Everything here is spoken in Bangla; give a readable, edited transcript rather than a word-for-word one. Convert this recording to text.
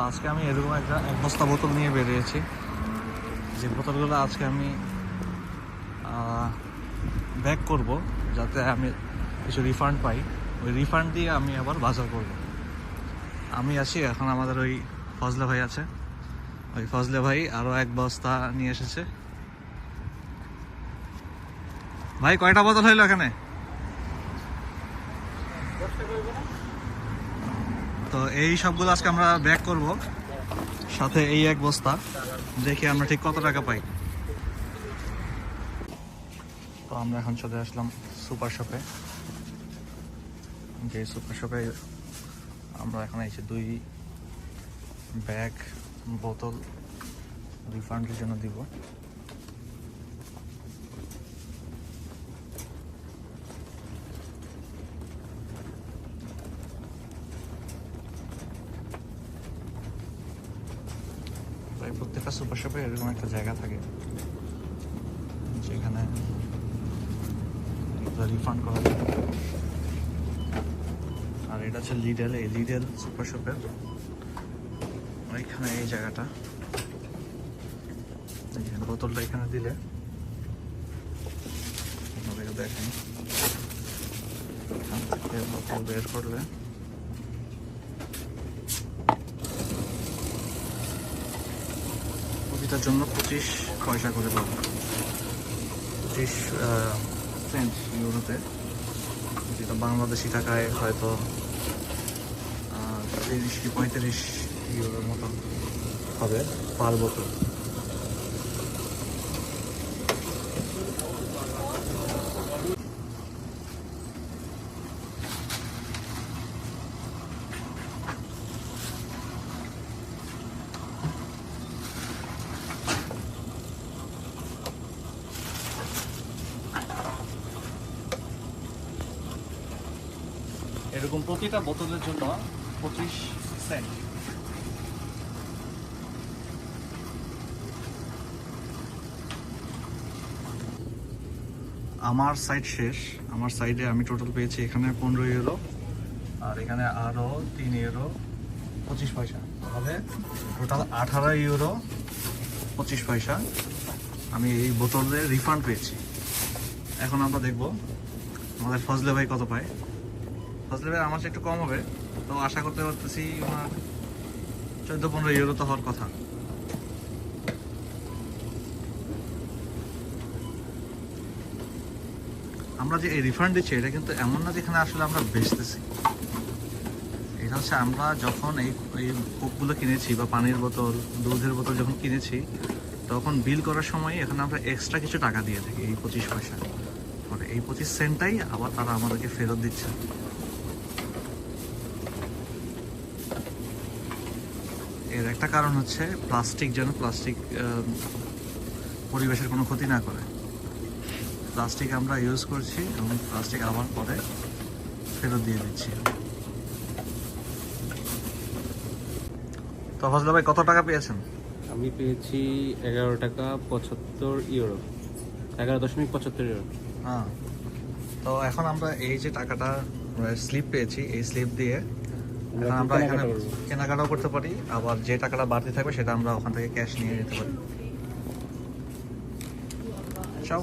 আজকে আমি এরকম এক বস্তা বোতল নিয়ে বেরিয়েছি, যে বোতলগুলো আজকে আমি ব্যাক করব, যাতে আমি কিছু রিফান্ড পাই। ওই রিফান্ড দিয়ে আমি আবার বাজার করব। আমি আছি এখন, আমাদের ওই ফজলে ভাই আছে, ওই ফজলে ভাই আরও এক বস্তা নিয়ে এসেছে। ভাই কয়টা বোতল হইলো এখানে? তো এই সবগুলো আজকে আমরা ব্যাক করব, সাথে এই এক বস্তা। দেখি আমরা ঠিক কত টাকা পাই। তো আমরা এখন চলে আসলাম সুপার শপে। যে সুপার শপে আমরা এখন এসে 2 ব্যাগ বোতল রিফান্ডের জন্য দিব। প্রত্যেকটা সুপার শপে এরকম একটা জায়গা থাকে যেখানে রিফান্ড করা যায়। আর এটা হচ্ছে লিডেল, এই লিডেল সুপার শপের ওইখানে এই জায়গাটা। বোতলটা এখানে দিলে দেখেন, এখান থেকে বোতল বের করলে প্রতিটার জন্য 25 পয়সা করে পাবো, 25 সেন্ট ইউরোতে, যেটা বাংলাদেশি টাকায় হয়তো 30 কি 35 ইউরোর মতো হবে পার বোতল। এরকম প্রতিটা বোতলের জন্য 25 সেন্ট। আমার সাইড শেষ, আমার সাইডে আমি টোটাল পেয়েছি এখানে 15 ইউরো, আর এখানে আরও 3 ইউরো 25 পয়সা, তাহলে টোটাল 18 ইউরো 25 পয়সা আমি এই বোতলের রিফান্ড পেয়েছি। এখন আমরা দেখব আমাদের ফজলে ভাই কত পায়। ফজলে ভাই আমার একটু কম হবে, তো আশা করতে পারতেছি ওনার 14-15 ইউরো তো হওয়ার কথা। আমরা যে এই রিফান্ড দিচ্ছি, এটা কিন্তু এমন না যেখানে আসলে আমরা বেচতেছি। এটা হচ্ছে আমরা যখন এই কোকগুলো কিনেছি বা পানির বোতল, দুধের বোতল যখন কিনেছি, তখন বিল করার সময় এখানে আমরা এক্সট্রা কিছু টাকা দিয়ে থাকি, এই 25 পয়সা। মানে এই 25 সেন্টটাই আবার তারা আমাদেরকে ফেরত দিচ্ছে। এর একটা কারণ হচ্ছে প্লাস্টিক পরিবেশের কোনো ক্ষতি না করে। প্লাস্টিক আমরা ইউজ করছি এবং প্লাস্টিক আবার পরে ফেরত দিয়ে দিচ্ছি। তো ফজলে ভাই কত টাকা পেয়েছেন? আমি পেয়েছি 11 টাকা 75 ইউরো, 11.75 ইউরো। হ্যাঁ, তো এখন আমরা এই যে টাকাটা স্লিপ পেয়েছি, এই স্লিপ দিয়ে আমরা এখানে কেনাকাটাও করতে পারি, আবার যে টাকাটা বাড়তি থাকবে সেটা আমরা ওখান থেকে ক্যাশ নিয়ে যেতে পারি। চাও।